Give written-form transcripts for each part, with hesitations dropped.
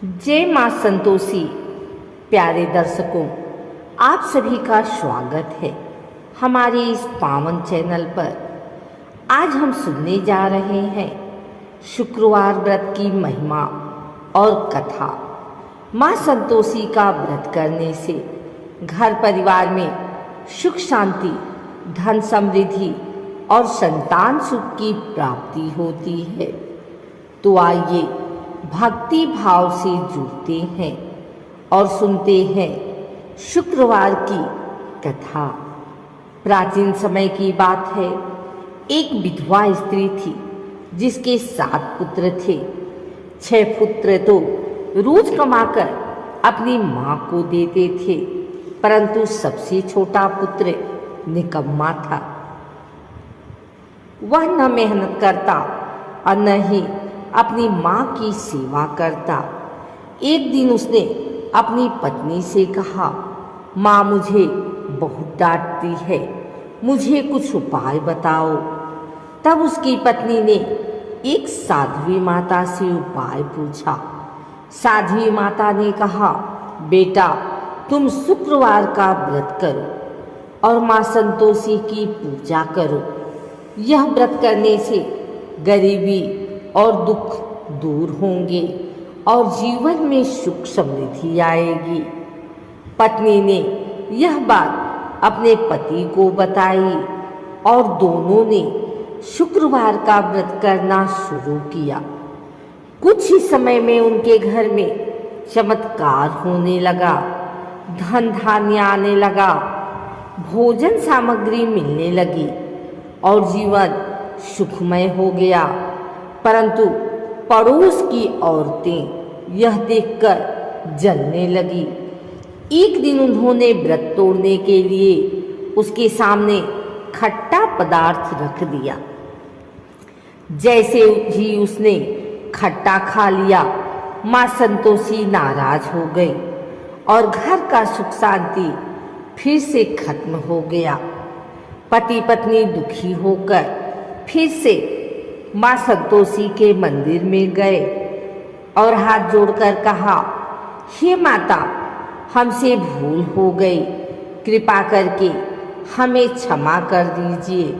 जय मां संतोषी। प्यारे दर्शकों, आप सभी का स्वागत है हमारे इस पावन चैनल पर। आज हम सुनने जा रहे हैं शुक्रवार व्रत की महिमा और कथा। मां संतोषी का व्रत करने से घर परिवार में सुख शांति, धन समृद्धि और संतान सुख की प्राप्ति होती है। तो आइए भक्ति भाव से जुड़ते हैं और सुनते हैं शुक्रवार की कथा। प्राचीन समय की बात है, एक विधवा स्त्री थी जिसके 7 पुत्र थे। 6 पुत्र तो रोज कमाकर अपनी माँ को देते थे, परंतु सबसे छोटा पुत्र निकम्मा था। वह न मेहनत करता और न ही अपनी माँ की सेवा करता। एक दिन उसने अपनी पत्नी से कहा, माँ मुझे बहुत डांटती है, मुझे कुछ उपाय बताओ। तब उसकी पत्नी ने एक साध्वी माता से उपाय पूछा। साध्वी माता ने कहा, बेटा तुम शुक्रवार का व्रत करो और माँ संतोषी की पूजा करो। यह व्रत करने से गरीबी और दुख दूर होंगे और जीवन में सुख समृद्धि आएगी। पत्नी ने यह बात अपने पति को बताई और दोनों ने शुक्रवार का व्रत करना शुरू किया। कुछ ही समय में उनके घर में चमत्कार होने लगा। धन धान्य आने लगा, भोजन सामग्री मिलने लगी और जीवन सुखमय हो गया। परंतु पड़ोस की औरतें यह देखकर जलने लगी। एक दिन उन्होंने व्रत तोड़ने के लिए उसके सामने खट्टा पदार्थ रख दिया। जैसे ही उसने खट्टा खा लिया, माँ संतोषी नाराज हो गई और घर का सुख शांति फिर से खत्म हो गया। पति पत्नी दुखी होकर फिर से माँ संतोषी के मंदिर में गए और हाथ जोड़कर कहा, हे माता, हमसे भूल हो गई, कृपा करके हमें क्षमा कर दीजिए।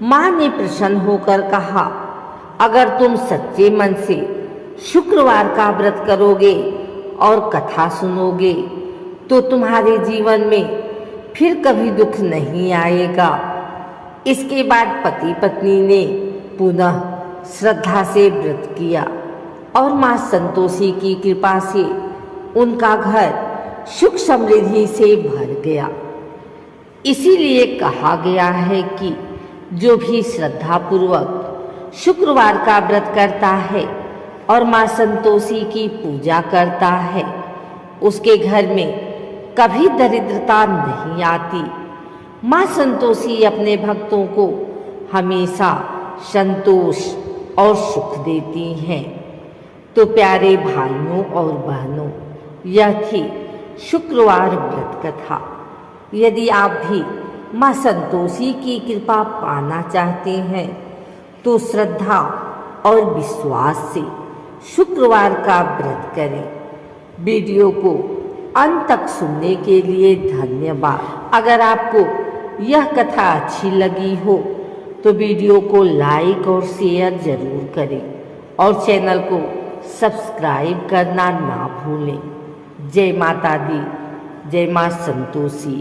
माँ ने प्रसन्न होकर कहा, अगर तुम सच्चे मन से शुक्रवार का व्रत करोगे और कथा सुनोगे तो तुम्हारे जीवन में फिर कभी दुख नहीं आएगा। इसके बाद पति पत्नी ने पुनः श्रद्धा से व्रत किया और माँ संतोषी की कृपा से उनका घर सुख समृद्धि से भर गया। इसीलिए कहा गया है कि जो भी श्रद्धा पूर्वक शुक्रवार का व्रत करता है और माँ संतोषी की पूजा करता है, उसके घर में कभी दरिद्रता नहीं आती। माँ संतोषी अपने भक्तों को हमेशा संतोष और सुख देती हैं। तो प्यारे भाइयों और बहनों, यह थी शुक्रवार व्रत कथा। यदि आप भी माँ संतोषी की कृपा पाना चाहते हैं तो श्रद्धा और विश्वास से शुक्रवार का व्रत करें। वीडियो को अंत तक सुनने के लिए धन्यवाद। अगर आपको यह कथा अच्छी लगी हो तो वीडियो को लाइक और शेयर जरूर करें और चैनल को सब्सक्राइब करना ना भूलें। जय माता दी, जय मां संतोषी।